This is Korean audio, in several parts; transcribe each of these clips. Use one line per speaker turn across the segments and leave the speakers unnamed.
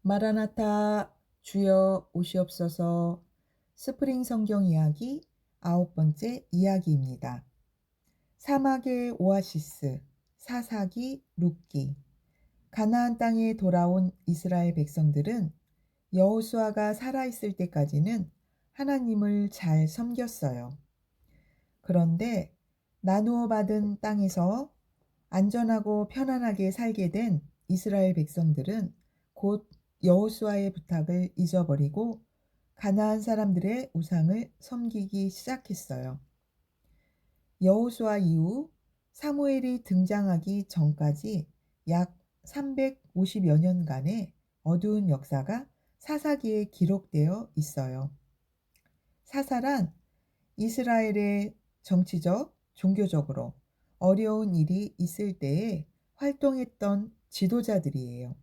마라나타 주여 오시옵소서. 스프링 성경 이야기 9번째 이야기입니다. 사막의 오아시스 사사기 룻기. 가나안 땅에 돌아온 이스라엘 백성들은 여호수아가 살아있을 때까지는 하나님을 잘 섬겼어요. 그런데 나누어 받은 땅에서 안전하고 편안하게 살게 된 이스라엘 백성들은 곧 여호수아의 부탁을 잊어버리고 가나안 사람들의 우상을 섬기기 시작했어요. 여호수아 이후 사무엘이 등장하기 전까지 약 350여 년간의 어두운 역사가 사사기에 기록되어 있어요. 사사란 이스라엘의 정치적, 종교적으로 어려운 일이 있을 때에 활동했던 지도자들이에요.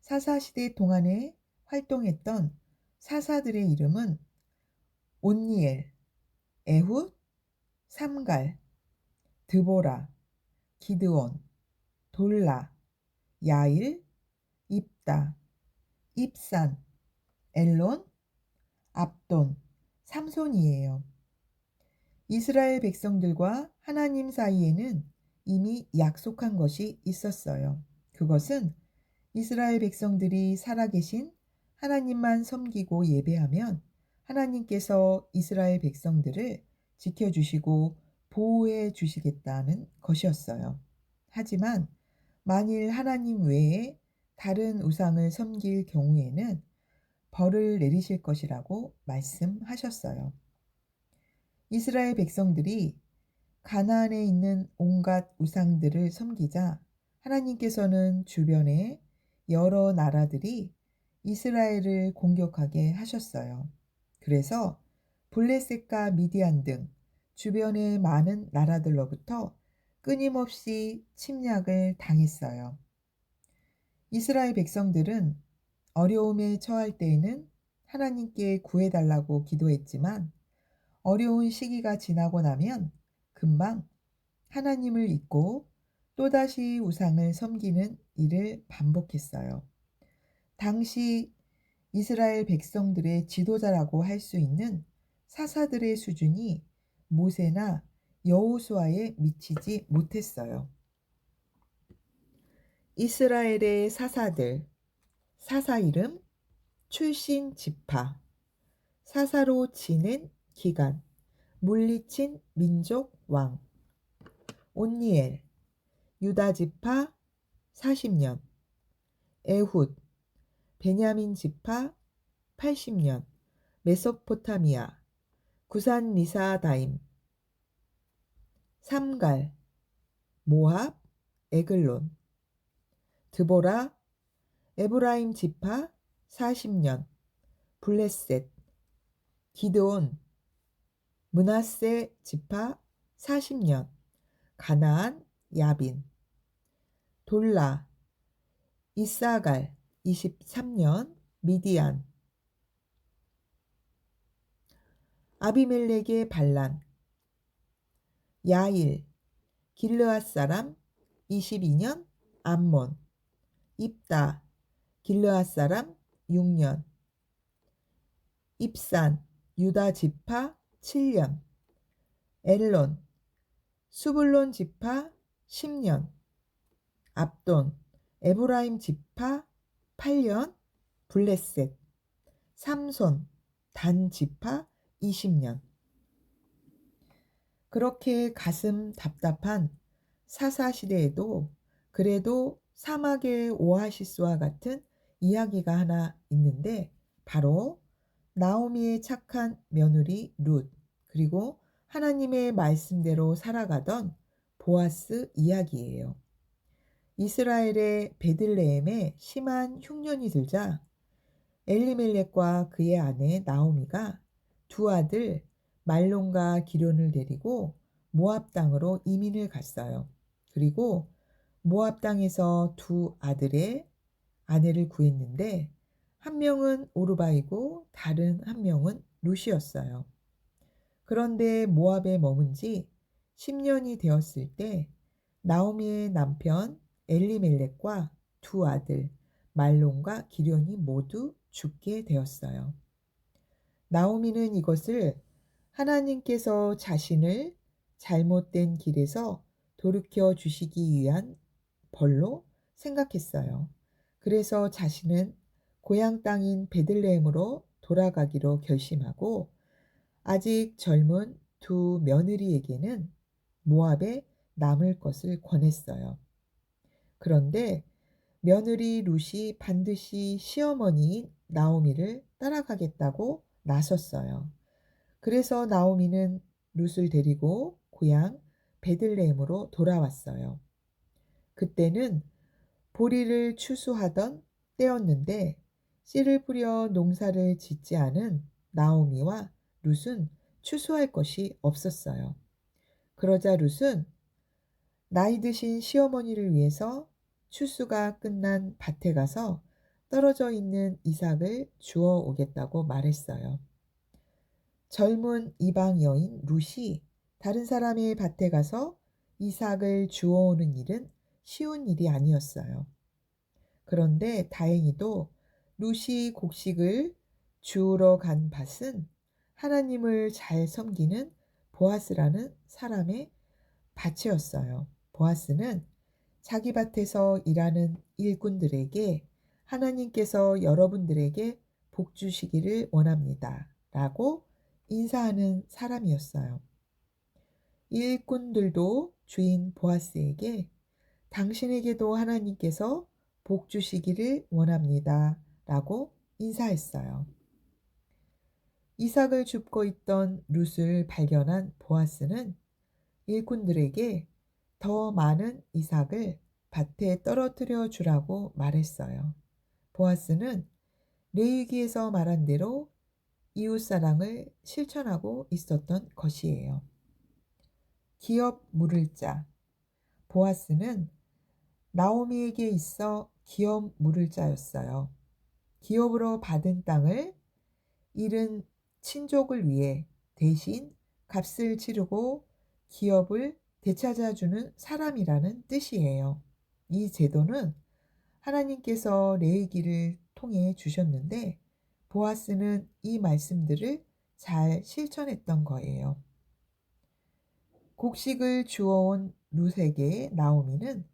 사사시대 동안에 활동했던 사사들의 이름은 온니엘, 에훗, 삼갈, 드보라, 기드온, 돌라, 야일, 입다, 입산, 엘론, 압돈, 삼손이에요. 이스라엘 백성들과 하나님 사이에는 이미 약속한 것이 있었어요. 그것은 이스라엘 백성들이 살아계신 하나님만 섬기고 예배하면 하나님께서 이스라엘 백성들을 지켜주시고 보호해 주시겠다는 것이었어요. 하지만 만일 하나님 외에 다른 우상을 섬길 경우에는 벌을 내리실 것이라고 말씀하셨어요. 이스라엘 백성들이 가나안에 있는 온갖 우상들을 섬기자 하나님께서는 주변에 여러 나라들이 이스라엘을 공격하게 하셨어요. 그래서 블레셋과 미디안 등 주변의 많은 나라들로부터 끊임없이 침략을 당했어요. 이스라엘 백성들은 어려움에 처할 때에는 하나님께 구해달라고 기도했지만 어려운 시기가 지나고 나면 금방 하나님을 잊고 또다시 우상을 섬기는 일을 반복했어요. 당시 이스라엘 백성들의 지도자라고 할 수 있는 사사들의 수준이 모세나 여호수아에 미치지 못했어요. 이스라엘의 사사들, 사사 이름, 출신 지파, 사사로 지낸 기간, 물리친 민족 왕. 온니엘, 유다 지파 40년, 에훗, 베냐민 지파 80년, 메소포타미아, 구산 리사다임, 삼갈, 모압, 에글론, 드보라, 에브라임 지파 40년, 블레셋, 기드온, 므낫세 지파 40년, 가나안, 야빈, 돌라, 이사갈 23년, 미디안, 아비멜렉의 반란, 야일, 길르앗 사람 22년, 암몬, 입다, 길르앗 사람 6년, 입산, 유다 지파 7년, 엘론, 수불론 지파 10년, 압돈, 에브라임 지파 8년, 블레셋, 삼손, 단 지파 20년. 그렇게 가슴 답답한 사사 시대에도 그래도 사막의 오아시스와 같은 이야기가 하나 있는데 바로 나오미의 착한 며느리 룻, 그리고 하나님의 말씀대로 살아가던 보아스 이야기예요. 이스라엘의 베들레헴에 심한 흉년이 들자 엘리멜렉과 그의 아내 나오미가 두 아들 말론과 기련을 데리고 모압 땅으로 이민을 갔어요. 그리고 모압 땅에서 두 아들의 아내를 구했는데 한 명은 오르바이고 다른 한 명은 룻이었어요. 그런데 모압에 머문 지 10년이 되었을 때 나오미의 남편 엘리멜렉과 두 아들 말론과 기련이 모두 죽게 되었어요. 나오미는 이것을 하나님께서 자신을 잘못된 길에서 돌이켜 주시기 위한 벌로 생각했어요. 그래서 자신은 고향 땅인 베들레헴으로 돌아가기로 결심하고 아직 젊은 두 며느리에게는 모압에 남을 것을 권했어요. 그런데 며느리 룻이 반드시 시어머니인 나오미를 따라가겠다고 나섰어요. 그래서 나오미는 룻을 데리고 고향 베들레헴으로 돌아왔어요. 그때는 보리를 추수하던 때였는데 씨를 뿌려 농사를 짓지 않은 나오미와 룻은 추수할 것이 없었어요. 그러자 룻은 나이 드신 시어머니를 위해서 추수가 끝난 밭에 가서 떨어져 있는 이삭을 주워 오겠다고 말했어요. 젊은 이방 여인 룻이 다른 사람의 밭에 가서 이삭을 주워오는 일은 쉬운 일이 아니었어요. 그런데 다행히도 룻이 곡식을 주우러 간 밭은 하나님을 잘 섬기는 보아스라는 사람의 밭이었어요. 보아스는 자기 밭에서 일하는 일꾼들에게 하나님께서 여러분들에게 복 주시기를 원합니다. 라고 인사하는 사람이었어요. 일꾼들도 주인 보아스에게 당신에게도 하나님께서 복 주시기를 원합니다. 라고 인사했어요. 이삭을 줍고 있던 룻을 발견한 보아스는 일꾼들에게 더 많은 이삭을 밭에 떨어뜨려 주라고 말했어요. 보아스는 레위기에서 말한 대로 이웃사랑을 실천하고 있었던 것이에요. 기업 물을 자. 보아스는 나오미에게 있어 기업 물을 자였어요. 기업으로 받은 땅을 잃은 친족을 위해 대신 값을 치르고 기업을 되찾아주는 사람이라는 뜻이에요. 이 제도는 하나님께서 레위기를 통해 주셨는데 보아스는 이 말씀들을 잘 실천했던 거예요. 곡식을 주워온 룻에게 나오미는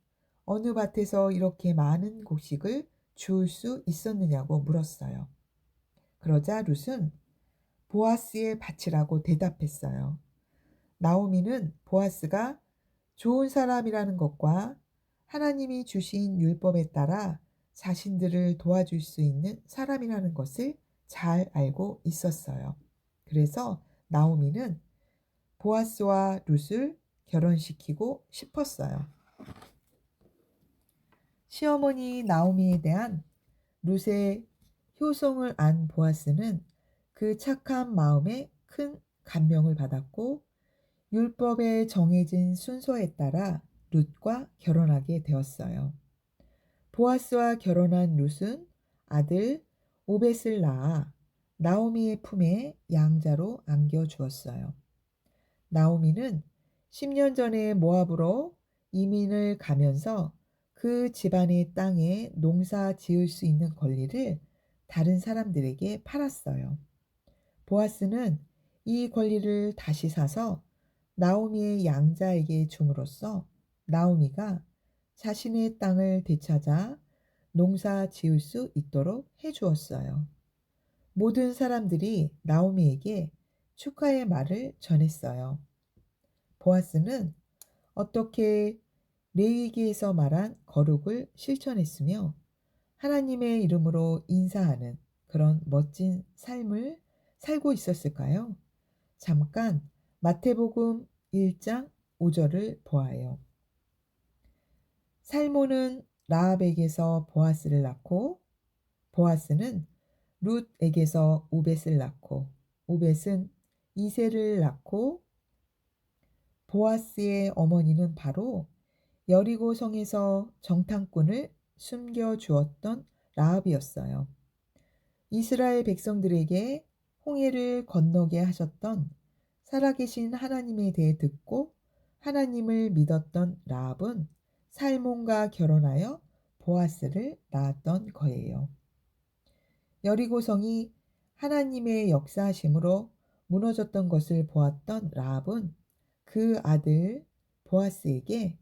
어느 밭에서 이렇게 많은 곡식을 주울 수 있었느냐고 물었어요. 그러자 룻은 보아스의 밭이라고 대답했어요. 나오미는 보아스가 좋은 사람이라는 것과 하나님이 주신 율법에 따라 자신들을 도와줄 수 있는 사람이라는 것을 잘 알고 있었어요. 그래서 나오미는 보아스와 룻을 결혼시키고 싶었어요. 시어머니 나오미에 대한 룻의 효성을 안 보아스는 그 착한 마음에 큰 감명을 받았고 율법에 정해진 순서에 따라 룻과 결혼하게 되었어요. 보아스와 결혼한 룻은 아들 오벳을 낳아 나오미의 품에 양자로 안겨주었어요. 나오미는 10년 전에 모압으로 이민을 가면서 그 집안의 땅에 농사 지을 수 있는 권리를 다른 사람들에게 팔았어요. 보아스는 이 권리를 다시 사서 나오미의 양자에게 줌으로써 나오미가 자신의 땅을 되찾아 농사 지을 수 있도록 해주었어요. 모든 사람들이 나오미에게 축하의 말을 전했어요. 보아스는 어떻게 레위기에서 말한 거룩을 실천했으며 하나님의 이름으로 인사하는 그런 멋진 삶을 살고 있었을까요? 잠깐 마태복음 1장 5절을 보아요. 살몬은 라합에게서 보아스를 낳고 보아스는 룻에게서 오벳을 낳고 오벳은 이새를 낳고 보아스의 어머니는 바로 여리고 성에서 정탐꾼을 숨겨주었던 라합이었어요. 이스라엘 백성들에게 홍해를 건너게 하셨던 살아계신 하나님에 대해 듣고 하나님을 믿었던 라합은 살몬과 결혼하여 보아스를 낳았던 거예요. 여리고성이 하나님의 역사하심으로 무너졌던 것을 보았던 라합은 그 아들 보아스에게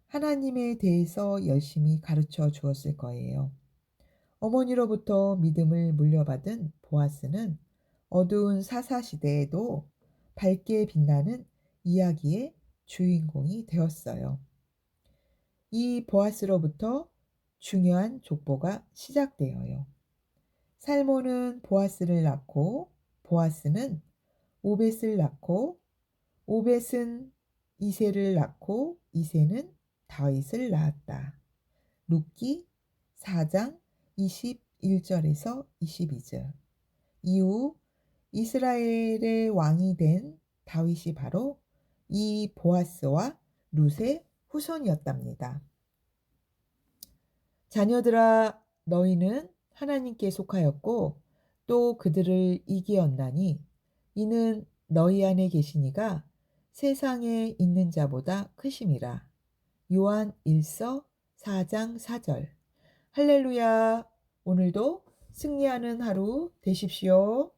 하나님에 대해서 열심히 가르쳐 주었을 거예요. 어머니로부터 믿음을 물려받은 보아스는 어두운 사사시대에도 밝게 빛나는 이야기의 주인공이 되었어요. 이 보아스로부터 중요한 족보가 시작되어요. 살몬은 보아스를 낳고 보아스는 오벳을 낳고 오벳은 이새를 낳고 이새는 다윗을 낳았다. 룻기 4장 21절에서 22절. 이후 이스라엘의 왕이 된 다윗이 바로 이 보아스와 룻의 후손이었답니다. 자녀들아, 너희는 하나님께 속하였고 또 그들을 이기었나니 이는 너희 안에 계시니가 세상에 있는 자보다 크심이라. 요한 1서 4장 4절. 할렐루야. 오늘도 승리하는 하루 되십시오.